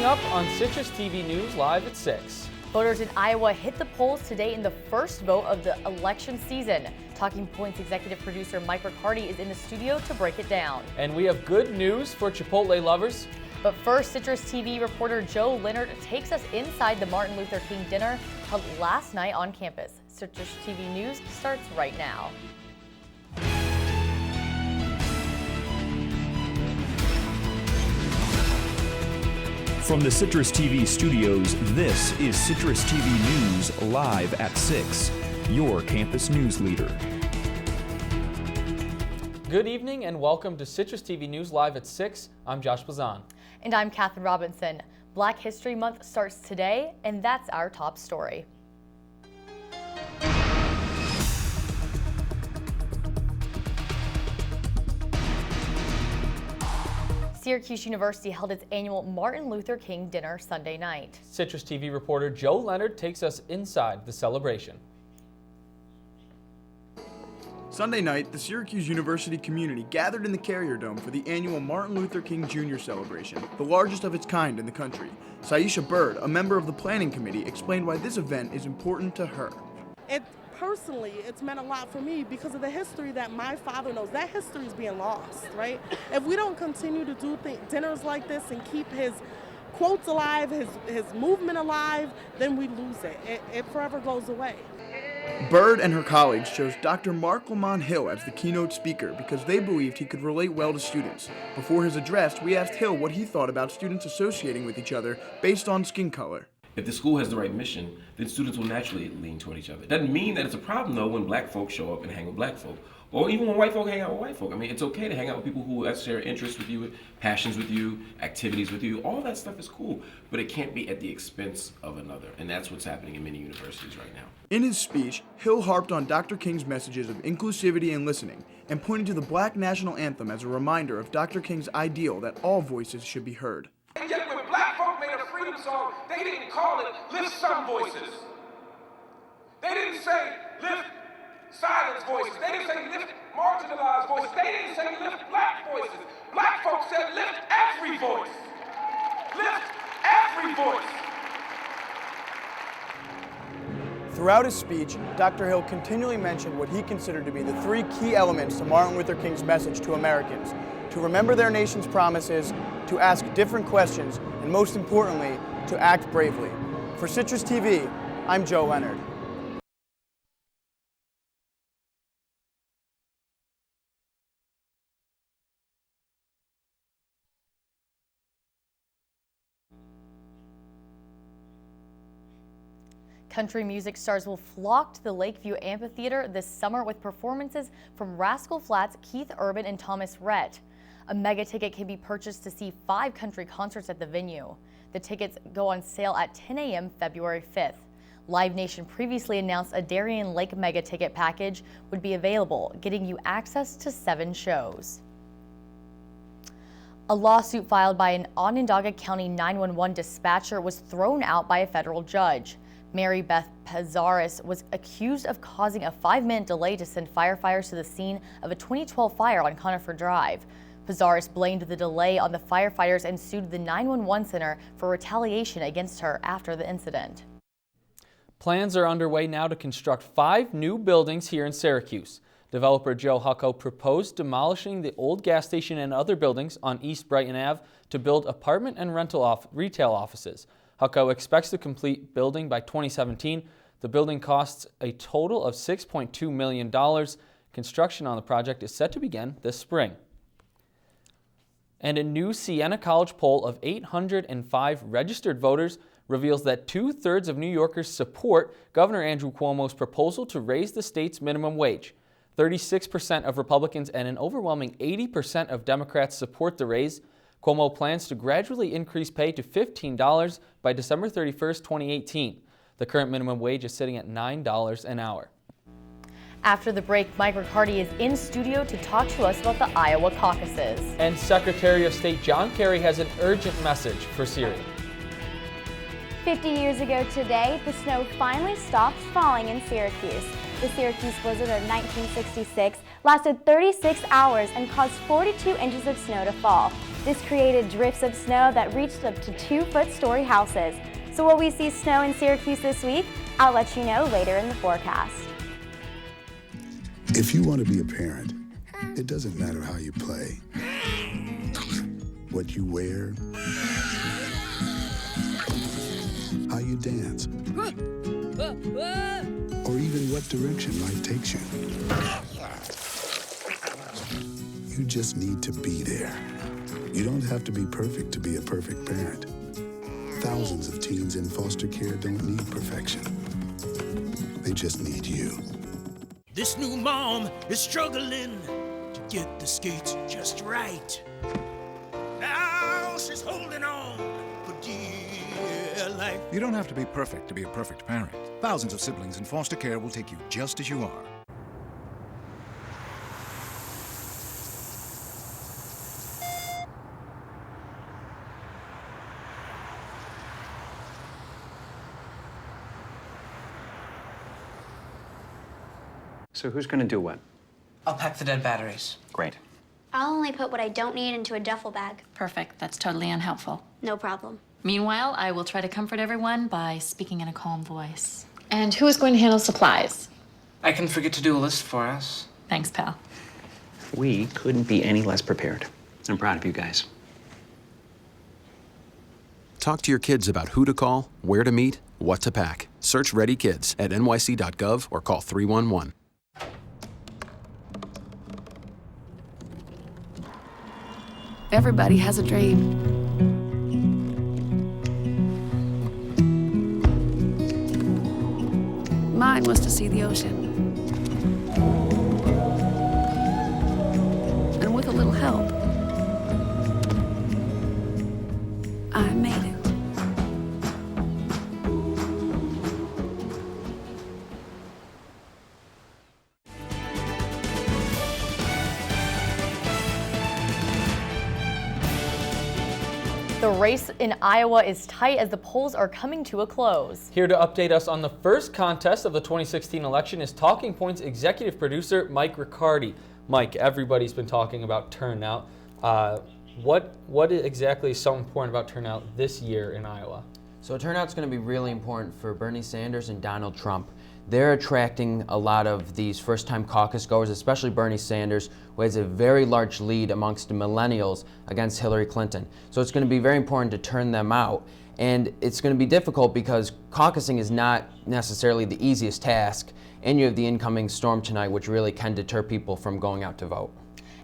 Coming up on Citrus TV News Live at 6. Voters in Iowa hit the polls today in the first vote of the election season. Talking Points executive producer Mike Riccardi is in the studio to break it down. And we have good news for Chipotle lovers. But first, Citrus TV reporter Joe Leonard takes us inside the Martin Luther King dinner held last night on campus. Citrus TV News starts right now. From the Citrus TV studios, this is Citrus TV News Live at 6, your campus news leader. Good evening and welcome to Citrus TV News Live at 6. I'm Josh Blazan. And I'm Catherine Robinson. Black History Month starts today, and that's our top story. Syracuse University held its annual Martin Luther King dinner Sunday night. Citrus TV reporter Joe Leonard takes us inside the celebration. Sunday night, the Syracuse University community gathered in the Carrier Dome for the annual Martin Luther King Jr. celebration, the largest of its kind in the country. Saisha Bird, a member of the planning committee, explained why this event is important to her. Personally, it's meant a lot for me because of the history that my father knows. That history is being lost, right? If we don't continue to do dinners like this and keep his quotes alive, his movement alive, then we lose it. It forever goes away. Bird and her colleagues chose Dr. Mark Lamont Hill as the keynote speaker because they believed he could relate well to students. Before his address, we asked Hill what he thought about students associating with each other based on skin color. If the school has the right mission, then students will naturally lean toward each other. It doesn't mean that it's a problem, though, when black folks show up and hang with black folk. Or even when white folk hang out with white folk. I mean, it's okay to hang out with people who share interests with you, passions with you, activities with you. All that stuff is cool, but it can't be at the expense of another. And that's what's happening in many universities right now. In his speech, Hill harped on Dr. King's messages of inclusivity and listening, and pointed to the Black National Anthem as a reminder of Dr. King's ideal that all voices should be heard. And yet when black folk made a freedom song, they didn't call it Lift Some Voices. They didn't say lift silence voices. They didn't say lift marginalized voices. They didn't say lift black voices. Black folks said lift every voice. Lift every voice. Throughout his speech, Dr. Hill continually mentioned what he considered to be the three key elements to Martin Luther King's message to Americans: to remember their nation's promises, to ask different questions, and most importantly, to act bravely. For Citrus TV, I'm Joe Leonard. Country music stars will flock to the Lakeview Amphitheater this summer with performances from Rascal Flatts, Keith Urban, and Thomas Rhett. A mega ticket can be purchased to see 5 country concerts at the venue. The tickets go on sale at 10 a.m. February 5th. Live Nation previously announced a Darien Lake mega ticket package would be available, getting you access to 7 shows. A lawsuit filed by an Onondaga County 911 dispatcher was thrown out by a federal judge. Mary Beth Pizarris was accused of causing a 5-minute delay to send firefighters to the scene of a 2012 fire on Conifer Drive. Pizarris blamed the delay on the firefighters and sued the 911 center for retaliation against her after the incident. Plans are underway now to construct 5 new buildings here in Syracuse. Developer Joe Hucko proposed demolishing the old gas station and other buildings on East Brighton Ave to build apartment and retail offices. Hucko expects to complete building by 2017. The building costs a total of $6.2 million. Construction on the project is set to begin this spring. And a new Siena College poll of 805 registered voters reveals that 2/3 of New Yorkers support Governor Andrew Cuomo's proposal to raise the state's minimum wage. 36% of Republicans and an overwhelming 80% of Democrats support the raise. Cuomo plans to gradually increase pay to $15 by December 31st, 2018. The current minimum wage is sitting at $9 an hour. After the break, Mike Riccardi is in studio to talk to us about the Iowa caucuses. And Secretary of State John Kerry has an urgent message for Syria. 50 years ago today, the snow finally stopped falling in Syracuse. The Syracuse blizzard of 1966 lasted 36 hours and caused 42 inches of snow to fall. This created drifts of snow that reached up to 2-foot-story houses. So will we see snow in Syracuse this week? I'll let you know later in the forecast. If you want to be a parent, it doesn't matter how you play, what you wear, how you dance, or even what direction life takes you. You just need to be there. You don't have to be perfect to be a perfect parent. Thousands of teens in foster care don't need perfection. They just need you. This new mom is struggling to get the skates just right. Now she's holding on for dear life. You don't have to be perfect to be a perfect parent. Thousands of siblings in foster care will take you just as you are. So who's going to do what? I'll pack the dead batteries. Great. I'll only put what I don't need into a duffel bag. Perfect. That's totally unhelpful. No problem. Meanwhile, I will try to comfort everyone by speaking in a calm voice. And who is going to handle supplies? I can forget to do a list for us. Thanks, pal. We couldn't be any less prepared. I'm proud of you guys. Talk to your kids about who to call, where to meet, what to pack. Search Ready Kids at nyc.gov or call 311. Everybody has a dream. Mine was to see the ocean. And with a little help, I made it. The race in Iowa is tight as the polls are coming to a close. Here to update us on the first contest of the 2016 election is Talking Points executive producer Mike Riccardi. Mike, everybody's been talking about turnout. What exactly is so important about turnout this year in Iowa? So turnout's going to be really important for Bernie Sanders and Donald Trump. They're attracting a lot of these first-time caucus goers, especially Bernie Sanders, who has a very large lead amongst the millennials against Hillary Clinton. So it's going to be very important to turn them out. And it's going to be difficult because caucusing is not necessarily the easiest task, and you have the incoming storm tonight, which really can deter people from going out to vote.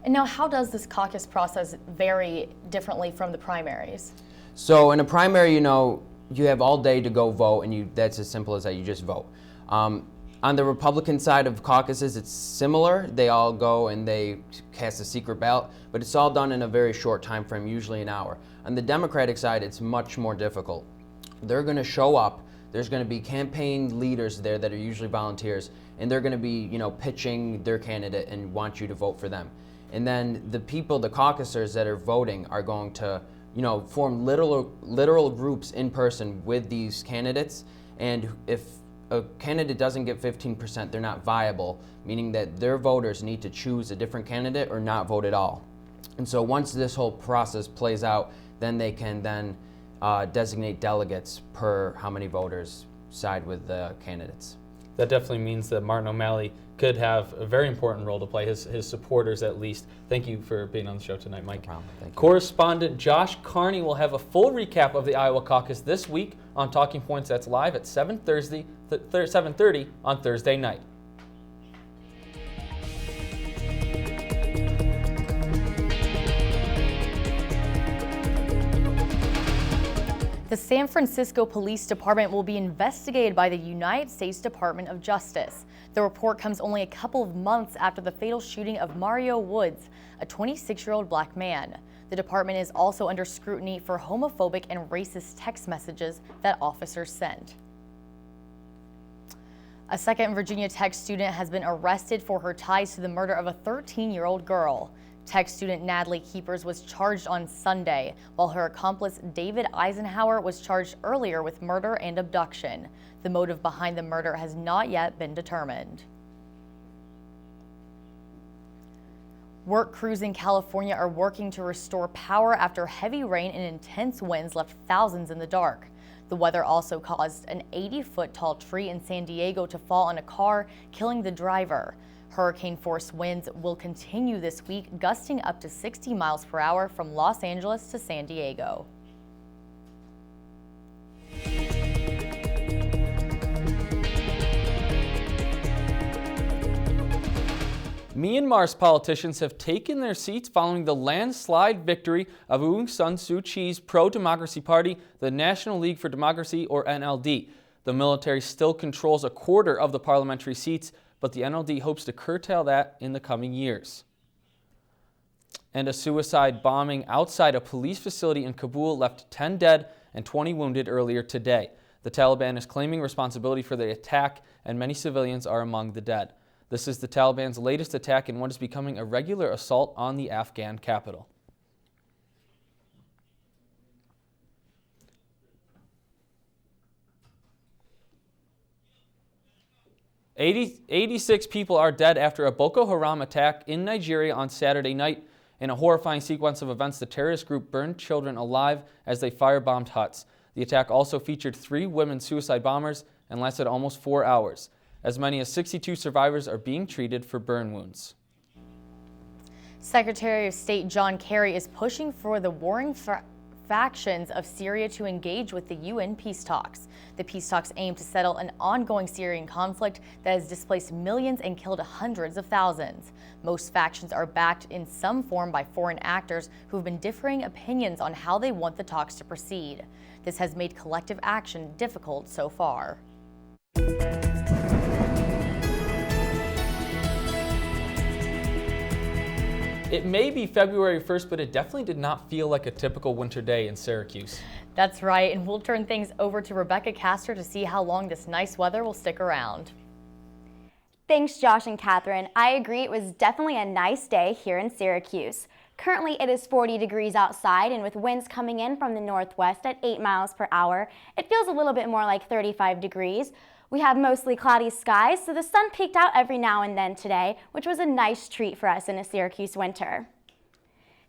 And now, how does this caucus process vary differently from the primaries? So in a primary, you have all day to go vote, and that's as simple as that, you just vote. On the Republican side of caucuses, it's similar. They all go and they cast a secret ballot, but it's all done in a very short time frame, usually an hour. On the Democratic side, it's much more difficult. They're going to show up. There's going to be campaign leaders there that are usually volunteers, and they're going to be, pitching their candidate and want you to vote for them. And then the people, the caucusers that are voting, are going to, form literal groups in person with these candidates. And if a candidate doesn't get 15%, they're not viable, meaning that their voters need to choose a different candidate or not vote at all. And so once this whole process plays out, then they can then designate delegates per how many voters side with the candidates. That definitely means that Martin O'Malley could have a very important role to play, his supporters at least. Thank you for being on the show tonight, Mike. No problem. Thank you. Correspondent Josh Carney will have a full recap of the Iowa caucus this week on Talking Points. That's live at 7:30 on Thursday night. The San Francisco Police Department will be investigated by the United States Department of Justice. The report comes only a couple of months after the fatal shooting of Mario Woods, a 26-year-old black man. The department is also under scrutiny for homophobic and racist text messages that officers sent. A second Virginia Tech student has been arrested for her ties to the murder of a 13-year-old girl. Tech student Natalie Keepers was charged on Sunday, while her accomplice David Eisenhower was charged earlier with murder and abduction. The motive behind the murder has not yet been determined. Work crews in California are working to restore power after heavy rain and intense winds left thousands in the dark. The weather also caused an 80-foot tall tree in San Diego to fall on a car, killing the driver. Hurricane-force winds will continue this week, gusting up to 60 miles per hour from Los Angeles to San Diego. Myanmar's politicians have taken their seats following the landslide victory of Aung San Suu Kyi's pro-democracy party, the National League for Democracy, or NLD. The military still controls a quarter of the parliamentary seats, but the NLD hopes to curtail that in the coming years. And a suicide bombing outside a police facility in Kabul left 10 dead and 20 wounded earlier today. The Taliban is claiming responsibility for the attack, and many civilians are among the dead. This is the Taliban's latest attack in what is becoming a regular assault on the Afghan capital. "86 people are dead after a Boko Haram attack in Nigeria on Saturday night. In a horrifying sequence of events, the terrorist group burned children alive as they firebombed huts. The attack also featured 3 women suicide bombers and lasted almost 4 hours. As many as 62 survivors are being treated for burn wounds." Secretary of State John Kerry is pushing for the warring factions of Syria to engage with the UN peace talks. The peace talks aim to settle an ongoing Syrian conflict that has displaced millions and killed hundreds of thousands. Most factions are backed in some form by foreign actors who have been differing opinions on how they want the talks to proceed. This has made collective action difficult so far. It may be February 1st, but it definitely did not feel like a typical winter day in Syracuse. That's right, and we'll turn things over to Rebecca Castor to see how long this nice weather will stick around. Thanks, Josh and Catherine. I agree, it was definitely a nice day here in Syracuse. Currently, it is 40 degrees outside, and with winds coming in from the northwest at 8 miles per hour, it feels a little bit more like 35 degrees. We have mostly cloudy skies, so the sun peeked out every now and then today, which was a nice treat for us in a Syracuse winter.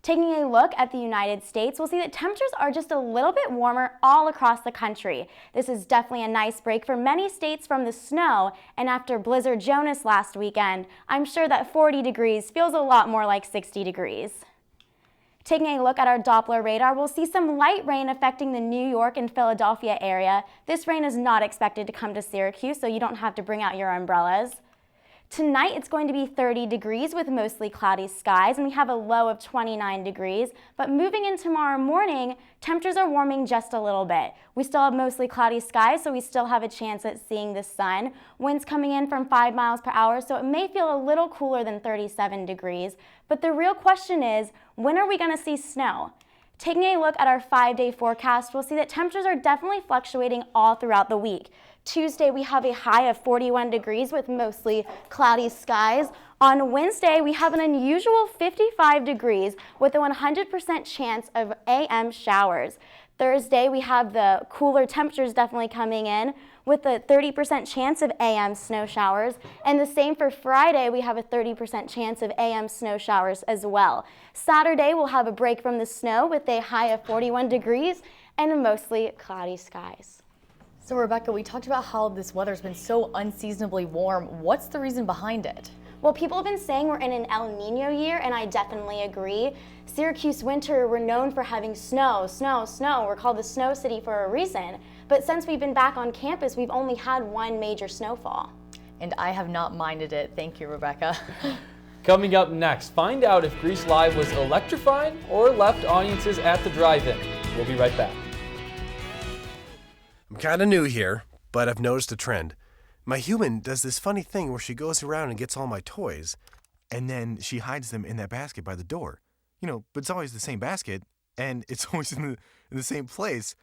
Taking a look at the United States, we'll see that temperatures are just a little bit warmer all across the country. This is definitely a nice break for many states from the snow, and after Blizzard Jonas last weekend, I'm sure that 40 degrees feels a lot more like 60 degrees. Taking a look at our Doppler radar, we'll see some light rain affecting the New York and Philadelphia area. This rain is not expected to come to Syracuse, so you don't have to bring out your umbrellas. Tonight, it's going to be 30 degrees with mostly cloudy skies, and we have a low of 29 degrees. But moving in tomorrow morning, temperatures are warming just a little bit. We still have mostly cloudy skies, so we still have a chance at seeing the sun. Winds coming in from 5 miles per hour, so it may feel a little cooler than 37 degrees. But the real question is, when are we going to see snow? Taking a look at our 5-day forecast, we'll see that temperatures are definitely fluctuating all throughout the week. Tuesday, we have a high of 41 degrees with mostly cloudy skies. On Wednesday, we have an unusual 55 degrees with a 100% chance of AM showers. Thursday, we have the cooler temperatures definitely coming in with a 30% chance of AM snow showers. And the same for Friday, we have a 30% chance of AM snow showers as well. Saturday, we'll have a break from the snow with a high of 41 degrees and mostly cloudy skies. So Rebecca, we talked about how this weather's been so unseasonably warm. What's the reason behind it? Well, people have been saying we're in an El Nino year, and I definitely agree. Syracuse winter, we're known for having snow, snow, snow. We're called the Snow City for a reason. But since we've been back on campus, we've only had one major snowfall. And I have not minded it. Thank you, Rebecca. Coming up next, find out if Grease Live was electrifying or left audiences at the drive-in. We'll be right back. I'm kind of new here, but I've noticed a trend. My human does this funny thing where she goes around and gets all my toys, and then she hides them in that basket by the door. You know, but it's always the same basket, and it's always in the same place.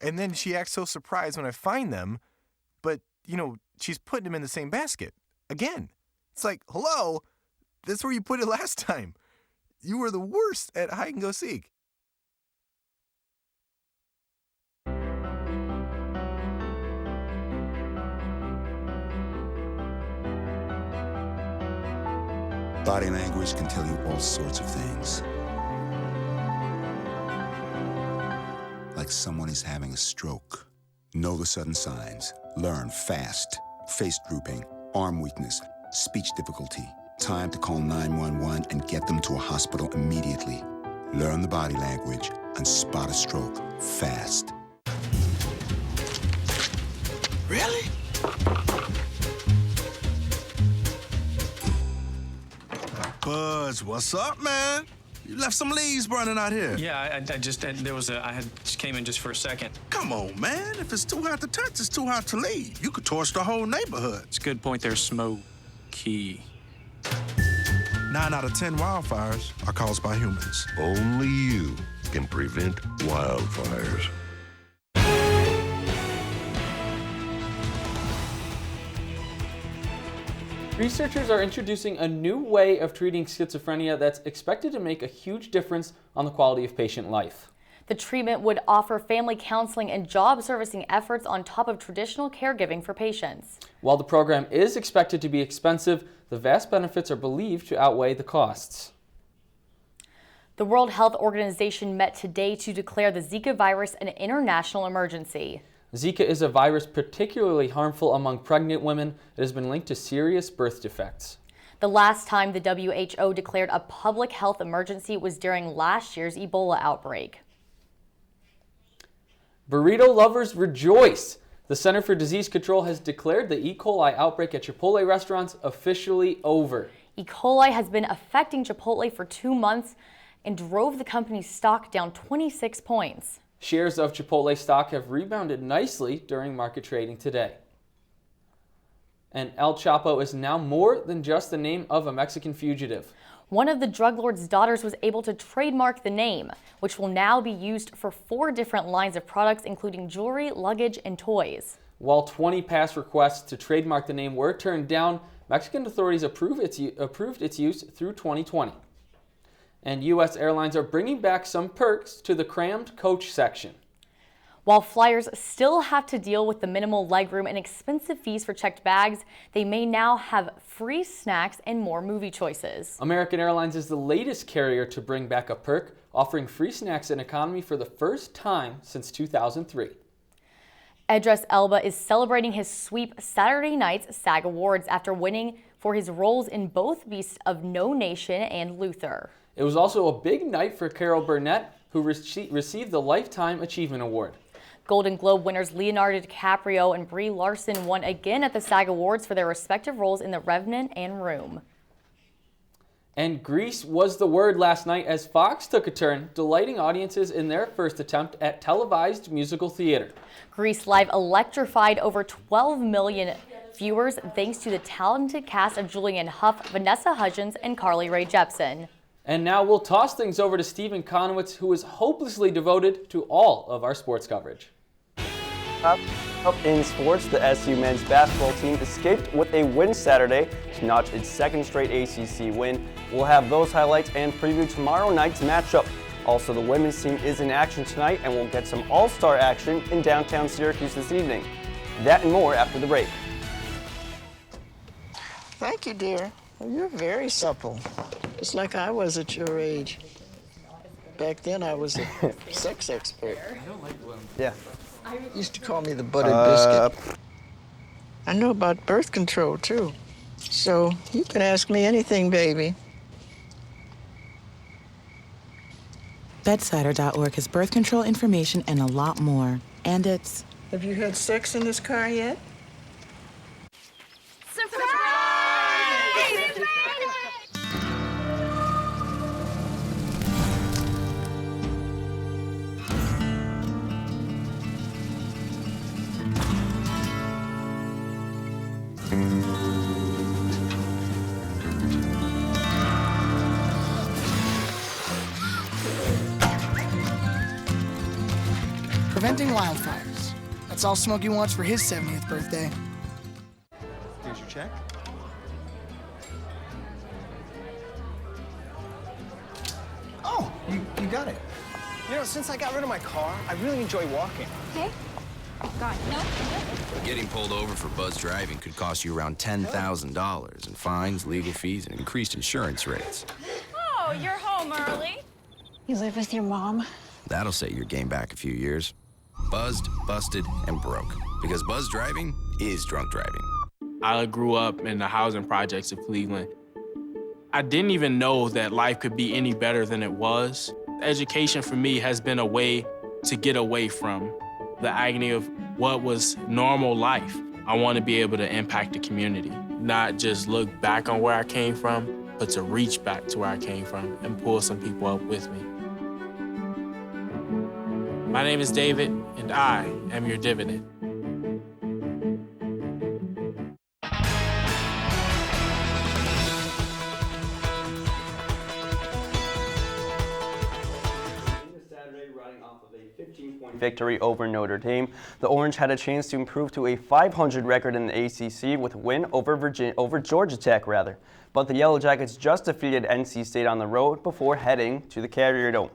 And then she acts so surprised when I find them, but, you know, she's putting them in the same basket. Again. It's like, hello, that's where you put it last time. You were the worst at hide and go seek. Body language can tell you all sorts of things. Like someone is having a stroke. Know the sudden signs. Learn fast. Face drooping, arm weakness, speech difficulty. Time to call 911 and get them to a hospital immediately. Learn the body language and spot a stroke fast. Really? Buzz, what's up, man? You left some leaves burning out here. Yeah, I just came in just for a second. Come on, man. If it's too hot to touch, it's too hot to leave. You could torch the whole neighborhood. It's a good point there, Smokey. 9 out of 10 wildfires are caused by humans. Only you can prevent wildfires. Researchers are introducing a new way of treating schizophrenia that's expected to make a huge difference on the quality of patient life. The treatment would offer family counseling and job servicing efforts on top of traditional caregiving for patients. While the program is expected to be expensive, the vast benefits are believed to outweigh the costs. The World Health Organization met today to declare the Zika virus an international emergency. Zika is a virus particularly harmful among pregnant women. It has been linked to serious birth defects. The last time the WHO declared a public health emergency was during last year's Ebola outbreak. Burrito lovers rejoice! The Center for Disease Control has declared the E. coli outbreak at Chipotle restaurants officially over. E. coli has been affecting Chipotle for 2 months and drove the company's stock down 26 points. Shares of Chipotle stock have rebounded nicely during market trading today. And El Chapo is now more than just the name of a Mexican fugitive. One of the drug lord's daughters was able to trademark the name, which will now be used for 4 different lines of products, including jewelry, luggage, and toys. While 20 past requests to trademark the name were turned down, Mexican authorities approved its use through 2020. And U.S. airlines are bringing back some perks to the crammed coach section. While flyers still have to deal with the minimal legroom and expensive fees for checked bags, they may now have free snacks and more movie choices. American Airlines is the latest carrier to bring back a perk, offering free snacks in economy for the first time since 2003. Idris Elba is celebrating his sweep Saturday night's SAG Awards after winning for his roles in both Beasts of No Nation and Luther. It was also a big night for Carol Burnett, who received the Lifetime Achievement Award. Golden Globe winners Leonardo DiCaprio and Brie Larson won again at the SAG Awards for their respective roles in The Revenant and Room. And Grease was the word last night as Fox took a turn, delighting audiences in their first attempt at televised musical theater. Grease Live electrified over 12 million viewers thanks to the talented cast of Julianne Hough, Vanessa Hudgens, and Carly Rae Jepsen. And now we'll toss things over to Stephen Conowitz, who is hopelessly devoted to all of our sports coverage. Up in sports, the SU men's basketball team escaped with a win Saturday to notch its second straight ACC win. We'll have those highlights and preview tomorrow night's matchup. Also, the women's team is in action tonight, and we'll get some all-star action in downtown Syracuse this evening. That and more after the break. Thank you, dear. You're very supple. Just like I was at your age. Back then, I was a sex expert. Yeah. Used to call me the buttered biscuit. I know about birth control, too. So you can ask me anything, baby. Bedsider.org has birth control information and a lot more. And it's... Have you had sex in this car yet? Preventing wildfires. That's all Smokey wants for his 70th birthday. Here's your check. Oh, you got it. You know, since I got rid of my car, I really enjoy walking. Hey, God, no. Getting pulled over for buzz driving could cost you around $10,000 in fines, legal fees, and increased insurance rates. Oh, you're home early. You live with your mom? That'll set your game back a few years. Buzzed, busted, and broke. Because buzz driving is drunk driving. I grew up in the housing projects of Cleveland. I didn't even know that life could be any better than it was. Education for me has been a way to get away from the agony of what was normal life. I want to be able to impact the community, not just look back on where I came from, but to reach back to where I came from and pull some people up with me. My name is David, and I am your dividend. Victory over Notre Dame. The Orange had a chance to improve to a 500 record in the ACC with a win over Georgia Tech, But the Yellow Jackets just defeated NC State on the road before heading to the Carrier Dome.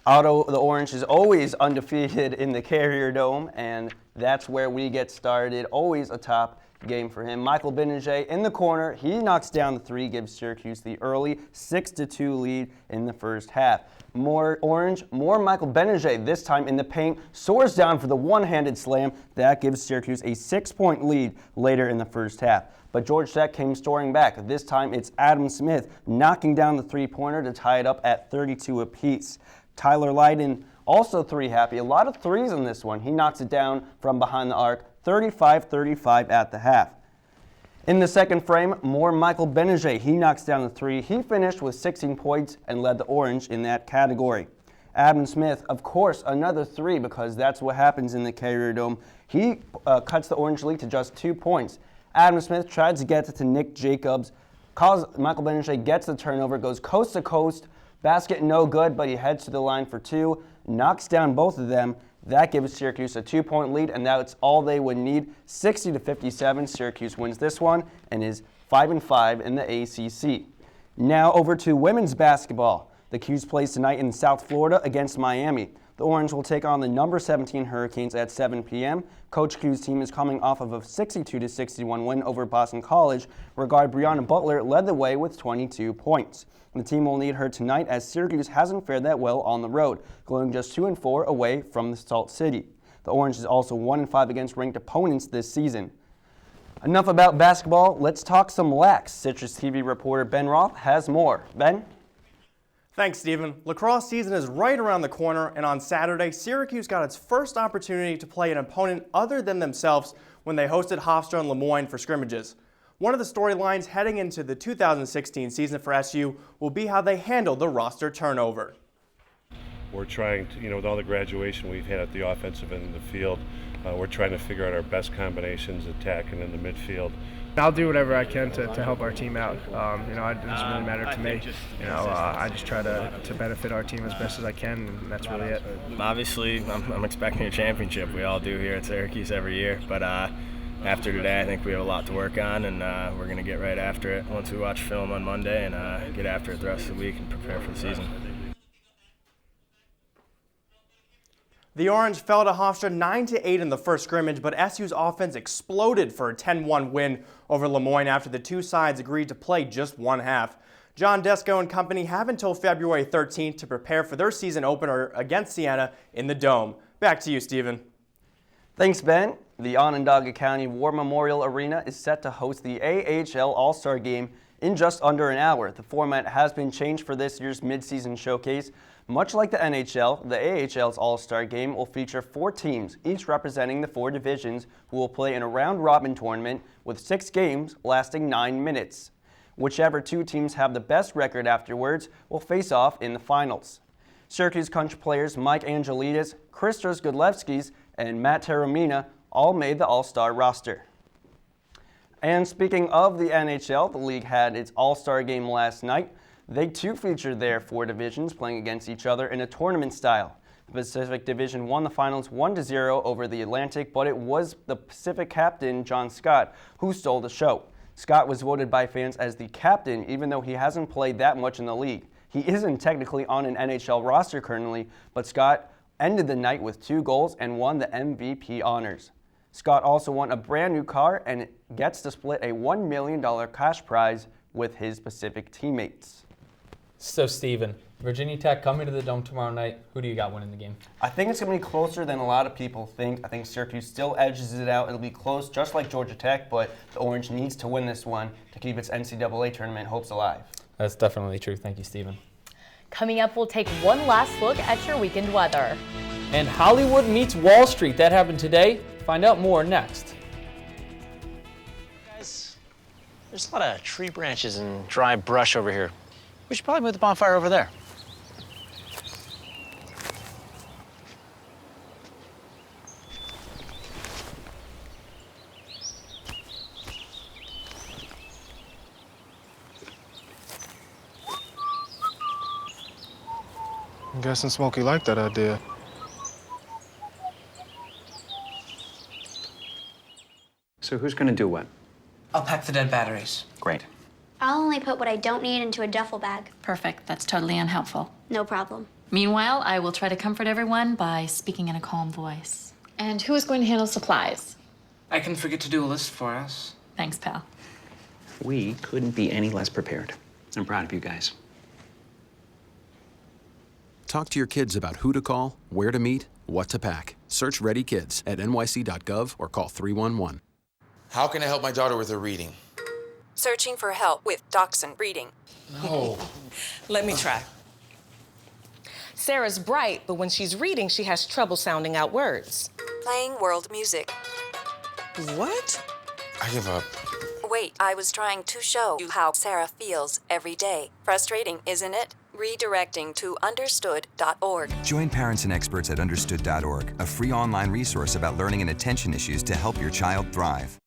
Otto, the Orange, is always undefeated in the Carrier Dome, and that's where we get started. Always a top game for him. Michael Benninger in the corner. He knocks down the three, gives Syracuse the early 6-2 lead in the first half. More Orange, more Michael Benninger, this time in the paint, soars down for the one-handed slam. That gives Syracuse a 6-point lead later in the first half. But Georgia Tech came storming back. This time it's Adam Smith knocking down the three-pointer to tie it up at 32 apiece. Tyler Lydon also three happy. A lot of threes in this one. He knocks it down from behind the arc, 35-35 at the half. In the second frame, more Michael Benninger. He knocks down the three. He finished with 16 points and led the Orange in that category. Adam Smith, of course, another three because that's what happens in the Carrier Dome. He cuts the Orange lead to just 2 points. Adam Smith tries to get it to Nick Jacobs. Michael Benninger gets the turnover, goes coast to coast. Basket no good, but he heads to the line for two, knocks down both of them. That gives Syracuse a 2-point lead, and that's all they would need. 60-57, Syracuse wins this one and is 5-5 in the ACC. Now over to women's basketball. The Qs plays tonight in South Florida against Miami. The Orange will take on the number 17 Hurricanes at 7 p.m. Coach Q's team is coming off of a 62-61 win over Boston College, where guard Brianna Butler led the way with 22 points. The team will need her tonight as Syracuse hasn't fared that well on the road, going just 2-4 away from the Salt City. The Orange is also 1-5 against ranked opponents this season. Enough about basketball, let's talk some lax. CitrusTV reporter Ben Roth has more. Ben? Thanks, Stephen. Lacrosse season is right around the corner, and on Saturday, Syracuse got its first opportunity to play an opponent other than themselves when they hosted Hofstra and Lemoyne for scrimmages. One of the storylines heading into the 2016 season for SU will be how they handle the roster turnover. We're trying to, with all the graduation we've had at the offensive end of the field, we're trying to figure out our best combinations, attacking in the midfield. I'll do whatever I can to help our team out. It doesn't really matter to me. I just try to benefit our team as best as I can, and that's really it. Obviously, I'm expecting a championship. We all do here at Syracuse every year, but after today, I think we have a lot to work on, and we're going to get right after it once we watch film on Monday and get after it the rest of the week and prepare for the season. The Orange fell to Hofstra 9-8 in the first scrimmage, but SU's offense exploded for a 10-1 win over Lemoyne after the two sides agreed to play just one half. John Desko and company have until February 13th to prepare for their season opener against Siena in the Dome. Back to you, Stephen. Thanks, Ben. The Onondaga County War Memorial Arena is set to host the AHL All-Star Game in just under an hour. The format has been changed for this year's midseason showcase. Much like the NHL, the AHL's All-Star Game will feature 4 teams, each representing the 4 divisions, who will play in a round-robin tournament with 6 games lasting 9 minutes. Whichever 2 teams have the best record afterwards will face off in the finals. Syracuse country players Mike Angelidis, Christos Godlewskis, and Matt Terramina all made the All-Star roster. And speaking of the NHL, the league had its All-Star Game last night. They too featured their 4 divisions playing against each other in a tournament style. The Pacific Division won the finals 1-0 over the Atlantic, but it was the Pacific captain, John Scott, who stole the show. Scott was voted by fans as the captain, even though he hasn't played that much in the league. He isn't technically on an NHL roster currently, but Scott ended the night with 2 goals and won the MVP honors. Scott also won a brand new car and gets to split a $1 million cash prize with his Pacific teammates. So, Steven, Virginia Tech coming to the Dome tomorrow night. Who do you got winning the game? I think it's going to be closer than a lot of people think. I think Syracuse still edges it out. It'll be close, just like Georgia Tech, but the Orange needs to win this one to keep its NCAA tournament hopes alive. That's definitely true. Thank you, Steven. Coming up, we'll take one last look at your weekend weather. And Hollywood meets Wall Street. That happened today. Find out more next. Guys, there's a lot of tree branches and dry brush over here. We should probably move the bonfire over there. I'm guessing Smokey liked that idea. So who's gonna do what? I'll pack the dead batteries. Great. I'll only put what I don't need into a duffel bag. Perfect. That's totally unhelpful. No problem. Meanwhile, I will try to comfort everyone by speaking in a calm voice. And who is going to handle supplies? I can forget to do a list for us. Thanks, pal. We couldn't be any less prepared. I'm proud of you guys. Talk to your kids about who to call, where to meet, what to pack. Search Ready Kids at nyc.gov or call 311. How can I help my daughter with her reading? Searching for help with Dachshund Reading. No. Let me try. Sarah's bright, but when she's reading, she has trouble sounding out words. Playing world music. What? I give up. Wait, I was trying to show you how Sarah feels every day. Frustrating, isn't it? Redirecting to understood.org. Join parents and experts at understood.org, a free online resource about learning and attention issues to help your child thrive.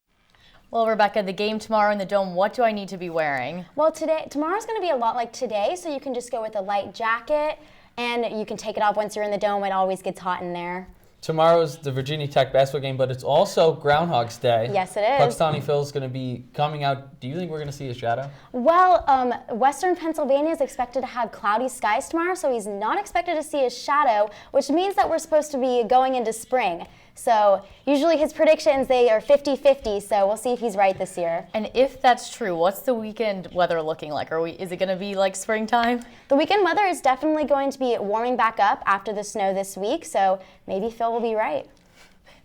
Well, Rebecca, the game tomorrow in the Dome, what do I need to be wearing? Well, tomorrow's going to be a lot like today, so you can just go with a light jacket, and you can take it off once you're in the Dome. It always gets hot in there. Tomorrow's the Virginia Tech basketball game, but it's also Groundhog's Day. Yes, it is. Puxtawny Phil's going to be coming out. Do you think we're going to see his shadow? Well, Western Pennsylvania is expected to have cloudy skies tomorrow, so he's not expected to see his shadow, which means that we're supposed to be going into spring. So usually his predictions, they are 50-50, so we'll see if he's right this year. And if that's true, what's the weekend weather looking like? Is it going to be like springtime? The weekend weather is definitely going to be warming back up after the snow this week, so maybe Phil will be right.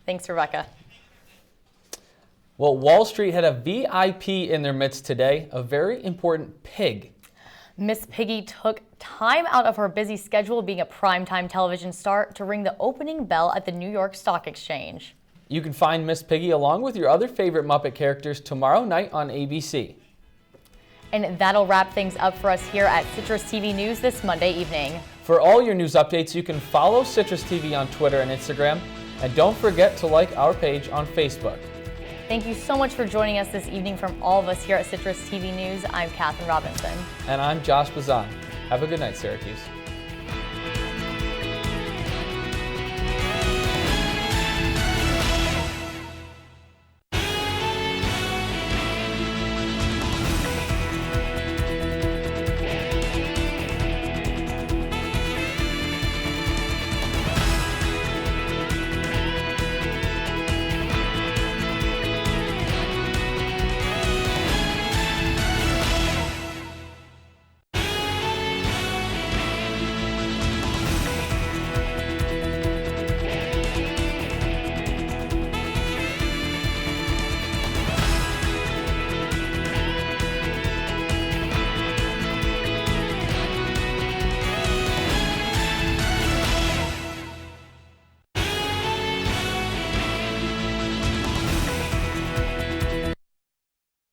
Thanks, Rebecca. Well, Wall Street had a VIP in their midst today, a very important pig. Miss Piggy took time out of her busy schedule being a primetime television star to ring the opening bell at the New York Stock Exchange. You can find Miss Piggy along with your other favorite Muppet characters tomorrow night on ABC. And that'll wrap things up for us here at Citrus TV News this Monday evening. For all your news updates, you can follow Citrus TV on Twitter and Instagram. And don't forget to like our page on Facebook. Thank you so much for joining us this evening from all of us here at Citrus TV News. I'm Katherine Robinson. And I'm Josh Bazan. Have a good night, Syracuse.